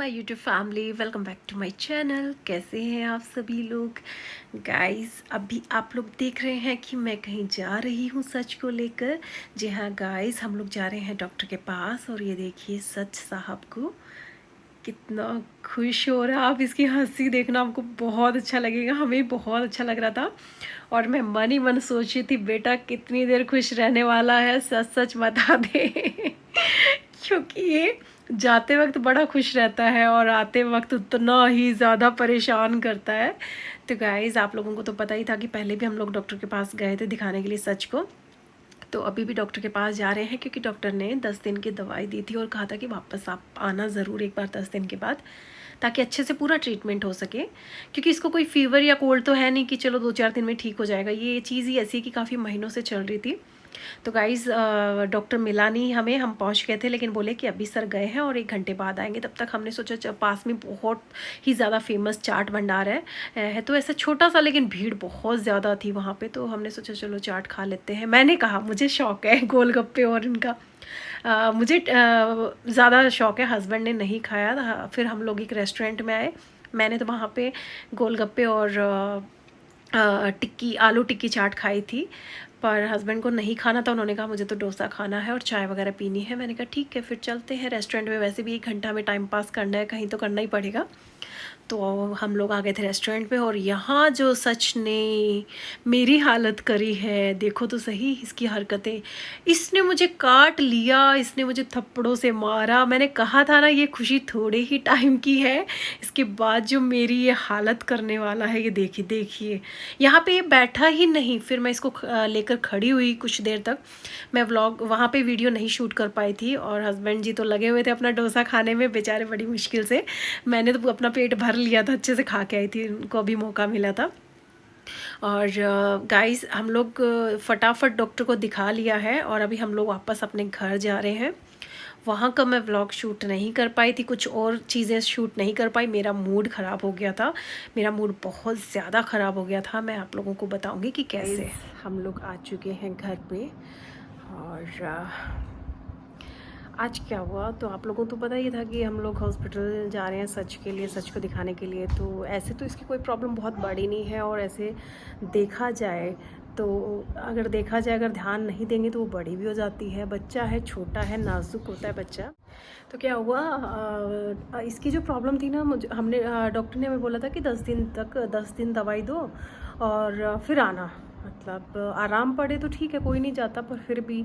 My YouTube family, welcome back to my channel. कैसे हैं आप सभी लोग? गाइस, अभी आप लोग देख रहे हैं कि मैं कहीं जा रही हूँ सच को लेकर। जी हाँ गाइस, हम लोग जा रहे हैं डॉक्टर के पास। और ये देखिए सच साहब को कितना खुश हो रहा है। आप इसकी हंसी देखना, आपको बहुत अच्छा लगेगा। हमें बहुत अच्छा लग रहा था और मैं मन ही मन सोच रही थी, बेटा कितनी देर खुश रहने वाला है, सच सच बता दे। क्योंकि ये जाते वक्त बड़ा खुश रहता है और आते वक्त उतना ही ज़्यादा परेशान करता है। तो गाइज़, आप लोगों को तो पता ही था कि पहले भी हम लोग डॉक्टर के पास गए थे दिखाने के लिए सच को। तो अभी भी डॉक्टर के पास जा रहे हैं क्योंकि डॉक्टर ने 10 दिन की दवाई दी थी और कहा था कि वापस आप आना ज़रूर एक बार 10 दिन के बाद, ताकि अच्छे से पूरा ट्रीटमेंट हो सके। क्योंकि इसको कोई फीवर या कोल्ड तो है नहीं कि चलो 2-4 दिन में ठीक हो जाएगा। ये चीज़ ही ऐसी है कि काफ़ी महीनों से चल रही थी। तो गाइज़, डॉक्टर मिला नहीं हमें, हम पहुंच गए थे लेकिन बोले कि अभी सर गए हैं और 1 घंटे बाद आएंगे। तब तक हमने सोचा पास में बहुत ही ज़्यादा फेमस चाट भंडार है तो ऐसा छोटा सा, लेकिन भीड़ बहुत ज़्यादा थी वहाँ पे। तो हमने सोचा चलो चाट खा लेते हैं। मैंने कहा मुझे शौक़ है गोलगप्पे और इनका, मुझे ज़्यादा शौक़ है। हस्बैंड ने नहीं खाया। फिर हम लोग एक रेस्टोरेंट में आए। मैंने तो वहाँ पे गोलगप्पे और आलू टिक्की चाट खाई थी, पर हस्बैंड को नहीं खाना था। उन्होंने कहा मुझे तो डोसा खाना है और चाय वगैरह पीनी है। मैंने कहा ठीक है फिर चलते हैं रेस्टोरेंट में। वैसे भी 1 घंटा हमें टाइम पास करना है, कहीं तो करना ही पड़ेगा। तो हम लोग आ गए थे रेस्टोरेंट पे और यहाँ जो सच ने मेरी हालत करी है, देखो तो सही इसकी हरकतें। इसने मुझे काट लिया, इसने मुझे थप्पड़ों से मारा। मैंने कहा था ना ये खुशी थोड़े ही टाइम की है, इसके बाद जो मेरी ये हालत करने वाला है, ये देखिए देखिए। यहाँ पे ये बैठा ही नहीं, फिर मैं इसको लेकर खड़ी हुई कुछ देर तक। मैं व्लॉग वहाँ पे वीडियो नहीं शूट कर पाई थी और हस्बैंड जी तो लगे हुए थे अपना डोसा खाने में बेचारे, बड़ी मुश्किल से। मैंने तो अपना पेट भर लिया था, अच्छे से खा के आई थी, उनको अभी मौका मिला था। और गाइस, हम लोग फटाफट डॉक्टर को दिखा लिया है और अभी हम लोग वापस अपने घर जा रहे हैं। वहाँ का मैं व्लॉग शूट नहीं कर पाई थी, कुछ और चीज़ें शूट नहीं कर पाई। मेरा मूड ख़राब हो गया था, मेरा मूड बहुत ज़्यादा ख़राब हो गया था। मैं आप लोगों को बताऊँगी कि कैसे। हम लोग आ चुके हैं घर पे और आज क्या हुआ तो आप लोगों को तो पता ही था कि हम लोग हॉस्पिटल जा रहे हैं सच के लिए, सच को दिखाने के लिए। तो ऐसे तो इसकी कोई प्रॉब्लम बहुत बड़ी नहीं है और ऐसे देखा जाए तो, अगर ध्यान नहीं देंगे तो वो बड़ी भी हो जाती है। बच्चा है, छोटा है, नाजुक होता है बच्चा। तो क्या हुआ, इसकी जो प्रॉब्लम थी ना, हमने डॉक्टर ने हमें बोला था कि 10 दिन दवाई दो और फिर आना। मतलब आराम पड़े तो ठीक है, कोई नहीं जाता, पर फिर भी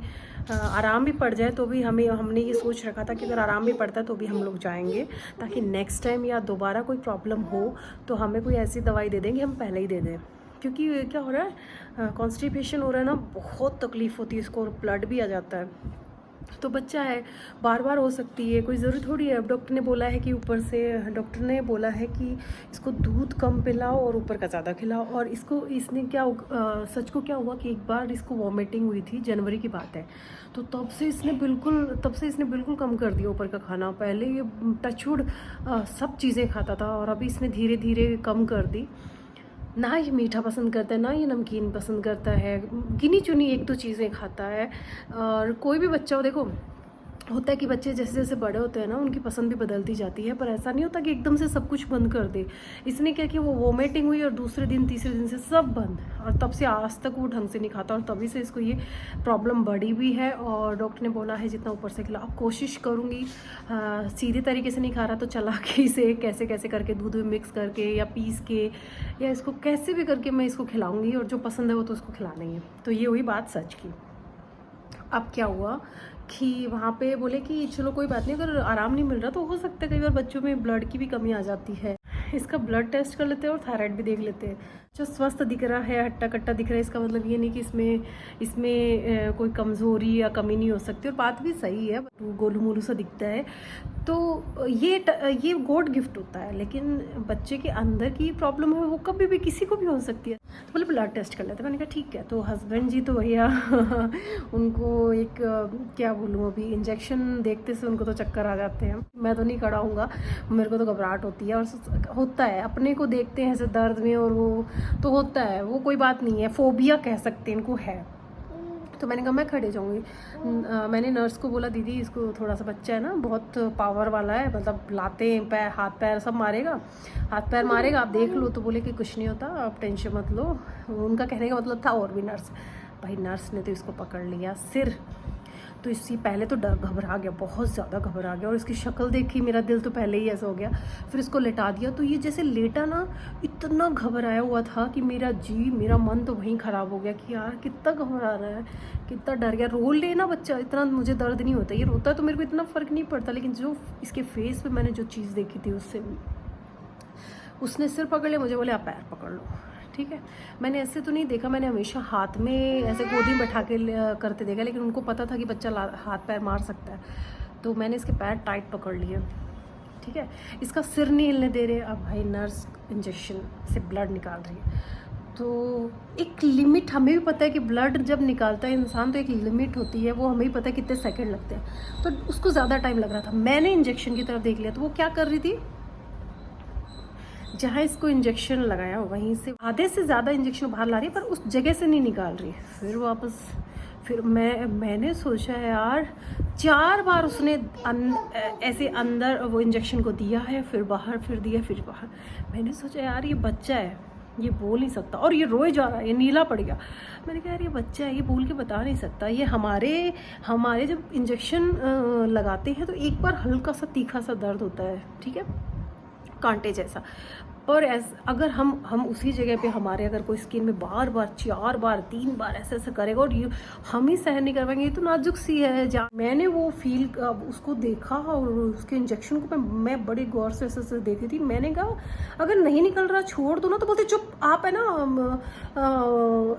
आराम भी पड़ जाए तो भी हमने ये सोच रखा था कि अगर आराम भी पड़ता है तो भी हम लोग जाएंगे, ताकि नेक्स्ट टाइम या दोबारा कोई प्रॉब्लम हो तो हमें कोई ऐसी दवाई दे देंगे, हम पहले ही दे दें। क्योंकि क्या हो रहा है, कॉन्स्टिपेशन हो रहा है ना, बहुत तकलीफ़ होती है इसको और ब्लड भी आ जाता है। तो बच्चा है, बार बार हो सकती है, कोई ज़रूरी थोड़ी है। अब डॉक्टर ने बोला है कि डॉक्टर ने बोला है कि इसको दूध कम पिलाओ और ऊपर का ज़्यादा खिलाओ। और इसने सच को क्या हुआ कि एक बार इसको वॉमिटिंग हुई थी, जनवरी की बात है। तो तब से इसने बिल्कुल कम कर दिया ऊपर का खाना। पहले ये टचवुड सब चीज़ें खाता था और अभी इसने धीरे धीरे कम कर दी। ना ये मीठा पसंद करता है, ना ये नमकीन पसंद करता है, गिनी चुनी 1-2 चीज़ें खाता है। और कोई भी बच्चा हो, देखो होता है कि बच्चे जैसे जैसे बड़े होते हैं ना, उनकी पसंद भी बदलती जाती है, पर ऐसा नहीं होता कि एकदम से सब कुछ बंद कर दे। इसने क्या किया, वो वोमिटिंग हुई और दूसरे दिन तीसरे दिन से सब बंद, और तब से आज तक वो ढंग से नहीं खाता और तभी से इसको ये प्रॉब्लम बढ़ी भी है। और डॉक्टर ने बोला है जितना ऊपर से खिला। अब कोशिश करूँगी, सीधे तरीके से नहीं खा रहा तो चला के इसे कैसे कैसे करके दूध में मिक्स करके या पीस के या इसको कैसे भी करके मैं इसको खिलाऊँगी, और जो पसंद है वो तो उसको खिलाना ही है। तो ये हुई बात सच की। अब क्या हुआ कि वहाँ पे बोले कि चलो कोई बात नहीं, अगर आराम नहीं मिल रहा तो हो सकता है कई बार बच्चों में ब्लड की भी कमी आ जाती है। इसका ब्लड टेस्ट कर लेते हैं और थायराइड भी देख लेते हैं। जो स्वस्थ दिख रहा है, हट्टा कट्टा दिख रहा है, इसका मतलब ये नहीं कि इसमें कोई कमज़ोरी या कमी नहीं हो सकती। और बात भी सही है, गोलू मोलू सा दिखता है तो ये गॉड गिफ्ट होता है। लेकिन बच्चे के अंदर की प्रॉब्लम है, वो कभी भी किसी को भी हो सकती है। तो बोले ब्लड टेस्ट कर लेते हैं। मैंने कहा ठीक है। तो हस्बैंड जी तो भैया उनको एक क्या बोलूँ, अभी इंजेक्शन देखते से उनको तो चक्कर आ जाते हैं। मैं तो नहीं कराऊँगा, मेरे को तो घबराहट होती है। और होता है, अपने को देखते हैं ऐसे दर्द में और वो तो होता है, वो कोई बात नहीं है, फोबिया कह सकते हैं इनको है। तो मैंने कहा मैं खड़े जाऊँगी। मैंने नर्स को बोला दीदी इसको थोड़ा सा बच्चा है ना बहुत पावर वाला है, मतलब लाते हैं पैर हाथ पैर सब मारेगा, हाथ पैर मारेगा, आप देख लो। तो बोले कि कुछ नहीं होता आप टेंशन मत लो। उनका कहने का मतलब था और भी नर्स, भाई नर्स ने तो इसको पकड़ लिया सिर, तो इससे पहले तो डर घबरा गया, बहुत ज़्यादा घबरा गया, और इसकी शक्ल देखी मेरा दिल तो पहले ही ऐसा हो गया। फिर इसको लेटा दिया, तो ये जैसे लेटा ना इतना घबराया हुआ था कि मेरा मन तो वहीं ख़राब हो गया कि यार कितना घबरा रहा है, कितना डर गया। रो ले ना बच्चा, इतना मुझे दर्द नहीं होता, ये रोता तो मेरे को इतना फ़र्क नहीं पड़ता, लेकिन जो इसके फेस पे मैंने जो चीज़ देखी थी उसने सिर पकड़ लिया, मुझे बोले आप पैर पकड़ लो। ठीक है, मैंने ऐसे तो नहीं देखा, मैंने हमेशा हाथ में ऐसे गोदी में बैठा के करते देखा, लेकिन उनको पता था कि बच्चा हाथ पैर मार सकता है, तो मैंने इसके पैर टाइट पकड़ लिए। ठीक है, इसका सिर नहीं हिलने दे रहे। अब भाई नर्स इंजेक्शन से ब्लड निकाल रही है, तो एक लिमिट, हमें भी पता है कि ब्लड जब निकालता है इंसान तो एक लिमिट होती है, वो हमें भी पता है कितने सेकंड लगते हैं, तो उसको ज़्यादा टाइम लग रहा था। मैंने इंजेक्शन की तरफ देख लिया, तो वो क्या कर रही थी, जहाँ इसको इंजेक्शन लगाया वहीं से आधे से ज़्यादा इंजेक्शन बाहर ला रही है, पर उस जगह से नहीं निकाल रही। फिर वापस फिर मैंने सोचा यार 4 बार उसने ऐसे अंदर वो इंजेक्शन को दिया है, फिर बाहर, फिर दिया, फिर बाहर। मैंने सोचा यार ये बच्चा है, ये बोल नहीं सकता, और ये रोए जा रहा है, ये नीला पड़ गया। मैंने कहा यार ये बच्चा है, ये बोल के बता नहीं सकता। ये हमारे जब इंजेक्शन लगाते हैं तो एक बार हल्का सा तीखा सा दर्द होता है, ठीक है, कांटे जैसा, और अगर हम उसी जगह पे हमारे अगर कोई स्किन में बार बार 4 बार 3 बार ऐसे ऐसे करेगा और ये हम ही सहन नहीं कर पाएंगे, ये तो नाजुक सी है। जहाँ मैंने वो फील उसको देखा और उसके इंजेक्शन को मैं बड़ी गौर से ऐसे ऐसे देखी थी। मैंने कहा अगर नहीं निकल रहा छोड़ दो ना, तो बोलते चुप आप है ना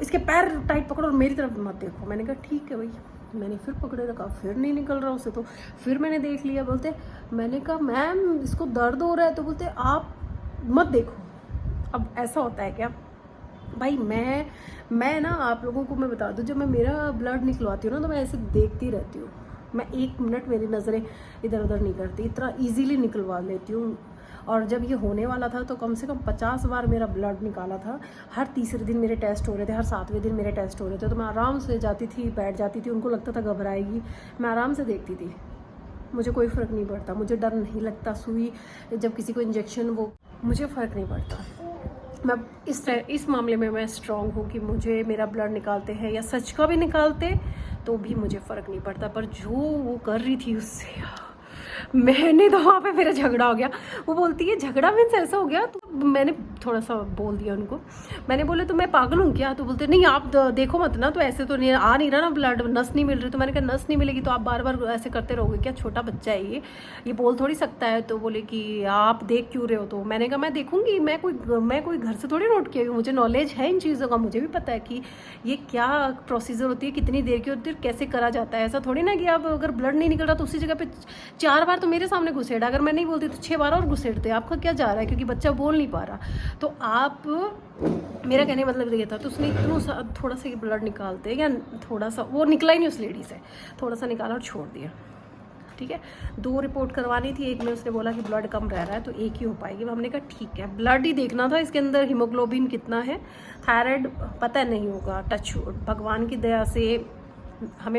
इसके पैर टाइट पकड़ो और मेरी तरफ मत देखो। मैंने कहा ठीक है भाई, मैंने फिर पकड़े रखा, फिर नहीं निकल रहा उसे, तो फिर मैंने देख लिया। बोलते, मैंने कहा मैम इसको दर्द हो रहा है, तो बोलते आप मत देखो। अब ऐसा होता है क्या भाई, मैं ना आप लोगों को मैं बता दूं, जब मैं मेरा ब्लड निकलवाती हूँ ना, तो मैं ऐसे देखती रहती हूँ, मैं 1 मिनट मेरी नज़रें इधर उधर नहीं करती, इतना ईजीली निकलवा लेती हूँ। और जब ये होने वाला था तो कम से कम 50 बार मेरा ब्लड निकाला था। हर तीसरे दिन मेरे टेस्ट हो रहे थे, हर 7वें दिन मेरे टेस्ट हो रहे थे, तो मैं आराम से जाती थी, बैठ जाती थी। उनको लगता था घबराएगी, मैं आराम से देखती थी, मुझे कोई फ़र्क नहीं पड़ता, मुझे डर नहीं लगता। सुई जब किसी को इंजेक्शन, वो मुझे फ़र्क नहीं पड़ता। मैं इस मामले में मैं स्ट्रॉन्ग हूँ कि मुझे मेरा ब्लड निकालते हैं या सच का भी निकालते तो भी मुझे फ़र्क नहीं पड़ता। पर जो वो कर रही थी उससे मैंने तो वहाँ पे मेरा झगड़ा हो गया। वो बोलती है झगड़ा मीन्स ऐसा हो गया, तो मैंने थोड़ा सा बोल दिया उनको। मैंने बोले तो मैं पागल हूँ क्या? तो बोलते नहीं आप देखो मत ना, तो ऐसे तो नहीं आ नहीं रहा ना ब्लड, नस नहीं मिल रही। तो मैंने कहा नस नहीं मिलेगी तो आप बार बार ऐसे करते रहोगे क्या? छोटा बच्चा है ये बोल थोड़ी सकता है। तो बोले कि आप देख क्यों रहे हो? तो मैंने कहा मैं देखूंगी, मैं कोई घर से थोड़ी नोट किया, मुझे नॉलेज है इन चीज़ों का, मुझे भी पता है कि ये क्या प्रोसीजर होती है, कितनी देर की होती है, कैसे करा जाता है। ऐसा थोड़ी ना कि आप अगर ब्लड नहीं निकल रहा तो उसी जगह पे 4 बार तो मेरे सामने घुसेड़ा, अगर मैं नहीं बोलती तो 6 बार और घुसेड़ते। आपका क्या जा रहा है? क्योंकि बच्चा बोल नहीं पा रहा। तो आप, मेरा कहने मतलब ये था। तो उसने थोड़ा सा ब्लड निकालते, या थोड़ा सा वो निकला ही नहीं उस लेडी से, थोड़ा सा निकाला और छोड़ दिया। ठीक है, 2 रिपोर्ट करवानी थी, एक में उसने बोला कि ब्लड कम रह रहा है तो एक ही हो पाएगी। हमने कहा ठीक है, ब्लड ही देखना था, इसके अंदर हीमोग्लोबिन कितना है, थायराइड पता नहीं होगा, टच भगवान की दया से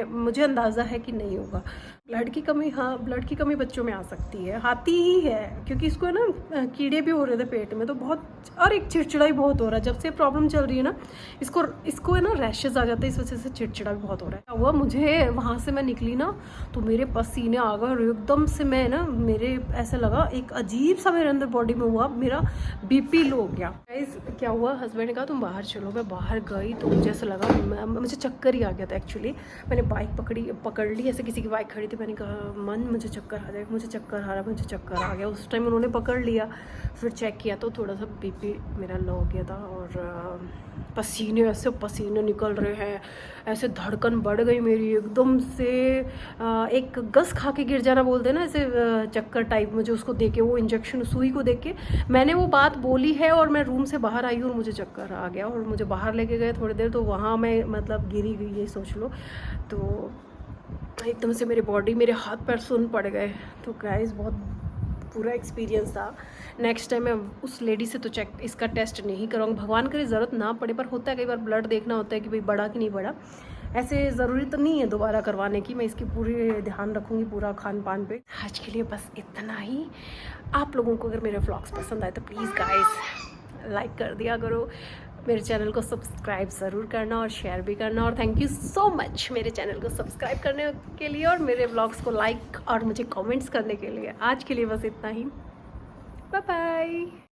मुझे अंदाज़ा है कि नहीं होगा। ब्लड की कमी, हाँ ब्लड की कमी बच्चों में आ सकती है, आती ही है, क्योंकि इसको है ना कीड़े भी हो रहे थे पेट में, तो बहुत, और एक चिड़चिड़ा भी बहुत हो रहा है जब से प्रॉब्लम चल रही है ना, इसको है ना रैशेज आ जाते हैं, इस वजह से चिड़चिड़ा भी बहुत हो रहा है। हुआ मुझे वहाँ से मैं निकली ना तो मेरे पसीने आ गए और एकदम से मैं ना, मेरे ऐसा लगा एक अजीब सा मेरे अंदर बॉडी में हुआ, मेरा BP लो हो गया। गाइस क्या हुआ, हस्बैंड ने कहा तुम बाहर चलो। मैं बाहर गई तो मुझे ऐसा लगा, मुझे चक्कर ही आ गया था एक्चुअली। मैंने बाइक पकड़ ली, ऐसे किसी की बाइक खड़ी थी, मैंने कहा मन मुझे चक्कर आ जाएगा, मुझे चक्कर आ रहा, मुझे चक्कर आ गया। उस टाइम उन्होंने पकड़ लिया, फिर चेक किया तो थोड़ा सा BP मेरा लो हो गया था, और पसीने निकल रहे हैं, ऐसे धड़कन बढ़ गई मेरी एकदम से। एक गस खा के गिर जाना बोलते हैं ना, ऐसे चक्कर टाइप, मुझे उसको देके, वो इंजेक्शन सुई को देख के मैंने वो बात बोली है, और मैं रूम से बाहर आई हूँ और मुझे चक्कर आ गया, और मुझे बाहर लेके गए थोड़ी देर, तो वहाँ मैं मतलब गिरी गई, ये सोच लो। तो एकदम से मेरी बॉडी, मेरे हाथ पैर सुन पड़ गए। तो गाइस बहुत पूरा एक्सपीरियंस था। नेक्स्ट टाइम मैं उस लेडी से तो इसका टेस्ट नहीं कराऊंगी, भगवान करे ज़रूरत ना पड़े, पर होता है कई बार ब्लड देखना होता है कि भाई बड़ा कि नहीं बड़ा। ऐसे ज़रूरी तो नहीं है दोबारा करवाने की, मैं इसकी पूरी ध्यान रखूँगी पूरा खान पान पे। आज के लिए बस इतना ही। आप लोगों को अगर मेरे व्लॉग्स पसंद आए तो प्लीज़ गाइस लाइक कर दिया करो, मेरे चैनल को सब्सक्राइब ज़रूर करना और शेयर भी करना। और थैंक यू सो मच मेरे चैनल को सब्सक्राइब करने के लिए और मेरे व्लॉग्स को लाइक और मुझे कमेंट्स करने के लिए। आज के लिए बस इतना ही, बाय बाय।